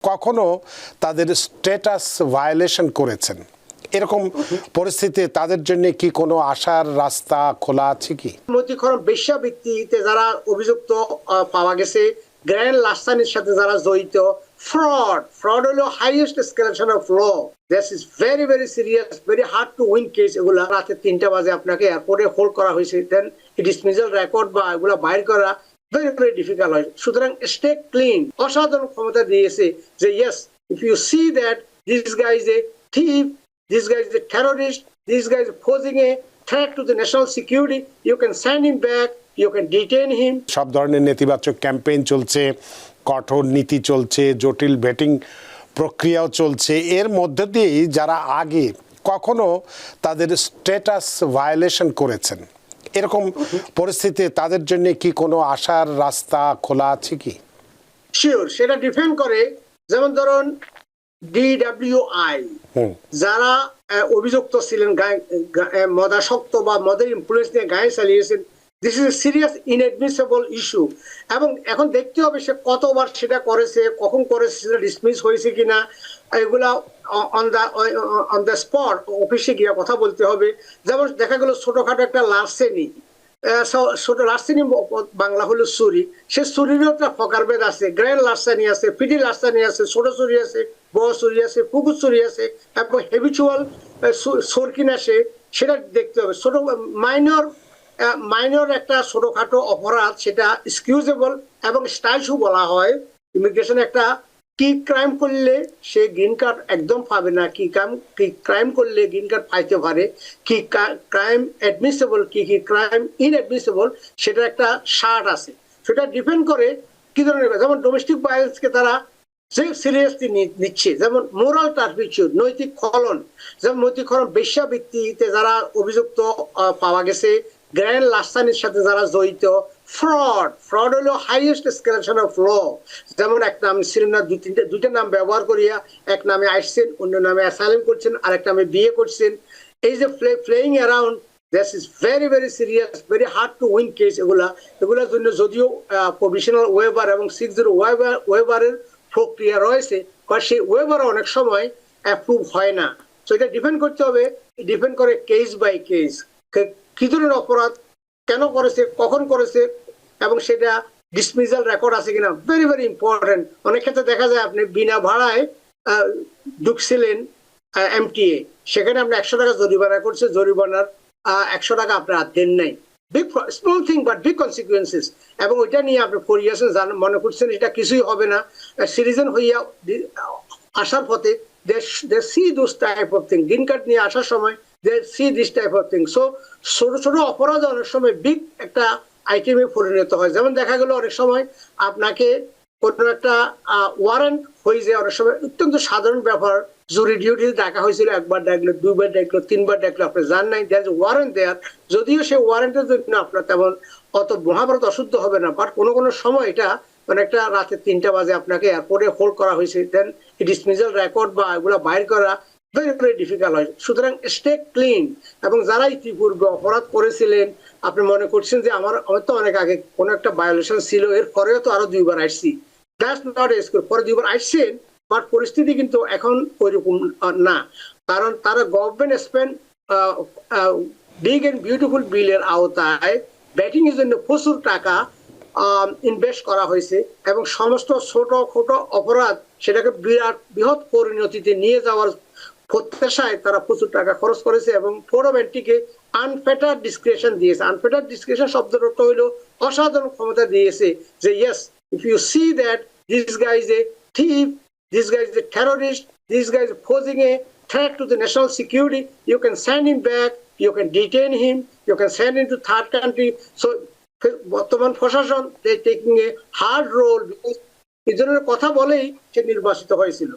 কখনো তাদের status violation করেছেন, এরকম পরিস্থিতিতে তাদের জন্য কি কোনো আশার রাস্তা খোলা আছে কি? মতিখরম বেশ্যাবৃত্তিতে যারা অভিযুক্ত পাওয়া গেছে, গ্র্যান্ড লাসানির সাথে যারা জড়িত, ফ্রড হলো highest escalation of law. This is very very serious, very hard to win case. এগুলা রাতে 3টা বাজে আপনাকে এয়ারপোর্টে হোল্ড করা হয়েছে, দেন ডিসমিসাল রেকর্ড বা এগুলা বাইর করা ভেরি ভেরি ডিফিকাল্ট হয়। সুতরাং স্টে ক্লিন, অসাধারণ ক্ষমতা দিয়েছে যে yes, if you see that this guy is a thief, this guy is a terrorist, this guy is posing a threat to the national security, you can send him back, you can detain him. সব ধরনের নেতিবাচক campaign চলছে, কঠোর নীতি চলছে, জটিল vetting প্রক্রিয়াও চলছে। এর মধ্যে দিয়েই যারা আগে কখনো তাদের স্ট্যাটাস ভায়োলেশন করেছেন, এরকম পরিস্থিতিতে তাদের জন্য কি কোনো আশার রাস্তা খোলা আছে কি? শিওর, সেটা ডিপেন্ড করে। যেমন ধরুন DWI যারা অভিযুক্ত ছিলেন মদাসক্ত বা মদের ইনফ্লুয়েন্স নিয়ে গায়ে চালিয়েছেন, this is a serious inadmissible issue. এবং এখন দেখতে হবে সে কতবার সেটা করেছে, কখন করেছে, সেটা ডিসমিস হয়েছে কিনা, এগুলা অন দ্য স্পট অফিসে গিয়ে কথা বলতে হবে। যেমন দেখা গেল ছোটখাটো একটা লার্সেনি, ছোট লার্সেনি বাংলা হলো চুরি, সে চুরিরও একটা ফকারভেদ আছে, গ্র্যান্ড লার্সানি আছে, পিটি লার্সানি আছে, ছোট চুরি আছে, বড় চুরি আছে, পুকুর চুরি আছে, এবং হ্যাবিচুয়াল সরকিন আসে, সেটা দেখতে হবে। ছোট মাইনর একটা ছোটখাটো অপরাধ, সেটা এক্সকিউজেবল এবং স্টাইলসও বলা হয়। ইমিগ্রেশন একটা কি ক্রাইম করলে সে গ্রিন কার্ড একদম পাবে না, কি ক্রাইম করলে গ্রিন কার্ড পাইতে পারে, কি ক্রাইম অ্যাডমিসেবল, কি ক্রাইম ইনঅ্যাডমিসেবল, সেটা একটা শার্ট আছে। সেটা ডিপেন্ড করে কি ধরনের। যেমন ডোমেস্টিক ভায়োলেন্সকে তারা সিরিয়াসলি নিচ্ছে, যেমন মোরাল টার্পিচিউড, নৈতিক খলন। যেমন মতিখরম বেশ্যাবৃত্তিতে যারা অভিযুক্ত পাওয়া গেছে, গ্র্যান্ড লাসানির সাথে যারা জড়িত, ফ্রড হলো হাইয়েস্ট এসকেলেশন অফ ল। যেমন এক নাম ছিলেন না, দুইটা নাম ব্যবহার করিয়া, এক নামে আসছেন, অন্য নামে অ্যাসাইলাম করছেন, আর এক নামে বিয়ে করছেন। এই যে playing around, this is very very serious, very hard to win case. এগুলোর জন্য যদিও প্রভিশনাল ওয়েবার এবং 60 ওয়েবারের প্রক্রিয়া রয়েছে, সেই ওয়েবার অনেক সময় অ্যাপ্রুভ হয় না। তো এটা ডিপেন্ড করতে হবে, ডিপেন্ড করে কেস বাই কেস, কি ধরনের অপরাধ, কেন করেছে, কখন করেছে, এবং সেটা ডিসমিসাল রেকর্ড আছে কিনা, ভেরি ভেরি ইম্পর্টেন্ট। অনেক ক্ষেত্রে দেখা যায় আপনি বিনা ভাড়ায় ঢুকছিলেন MTA, সেখানে আপনি 100 টাকা জরিমানা করছে, জরিমানার 100 টাকা আপনি আর দেন নাই। Big small thing but big consequences. এবং ওইটা নিয়ে আপনি পড়িয়েছেন, মনে করছেন এটা কিছুই হবে না, সিটিজেন হইয়া আসার পথে they see those type of thing, green card নিয়ে আসার সময় they see this type of thing. So ছোট ছোট অপরাধ অনেক সময় বিগ একটা আইটেমে পরিণত হয়। যেমন দেখা গেল অনেক সময় আপনাকে কোনো একটা ওয়ারেন্ট হয়ে যায়, অনেক সময় অত্যন্ত সাধারণ ব্যাপার, জুরি ডিউটি ডাকা হয়েছিল, একবার ডাকলো, 2বার ডাকলো, 3বার ডাকলো, আপনি জান নাই, দেয়ার ইজ ওয়ারেন্ট দেয়ার। যদিও সে ওয়ারেন্টের জন্য আপনার তেমন অত মহাভারত অশুদ্ধ হবে না, বাট কোনো কোনো সময় এটা মানে একটা রাতে 3টা বাজে আপনাকে এয়ারপোর্টে হোল্ড করা হয়েছে, দেন ডিসমিসাল রেকর্ড বা এগুলা বাইর করা ভেরি ভেরি ডিফিকাল্ট হয়। সুতরাং স্টে ক্লিন। এবং যারা ইতিপূর্বে অপরাধ করেছিলেন, আপনি মনে করছেন যে আমার তো অনেক আগে কোনো একটা ভায়োলেশন ছিল, এর পরেও তো আরো 2বার আসছি, দ্যাটস নট এক্সকিউজ। পরে 2বার আসছেন, বাট পরিস্থিতি কিন্তু এখন ওইরকম না, কারণ তারা government spend big and beautiful বিলের আওতায় ব্যাটিং এর জন্য প্রচুর টাকা ইনভেস্ট করা হয়েছে, এবং সমস্ত ছোট ছোট অপরাধ সেটাকে বৃহৎ পরিণতিতে নিয়ে যাওয়ার প্রত্যাশায় তারা প্রচুর টাকা খরচ করেছে, এবং গভর্নমেন্টকে আনফেটার ডিসক্রিশন দিয়েছে। আনফেটার ডিসক্রিশন শব্দের অর্থ হইল অসাধারণ ক্ষমতা দিয়েছে, যে yes, if you see that this guy is a thief, this guy is a terrorist, this guy is posing a threat to the national security, you can send him back, you can detain him, you can send him to third country. So বর্তমান প্রশাসন they taking a hard role, because এই ধরনের কথা বলেই সে নির্বাসিত হয়েছিল।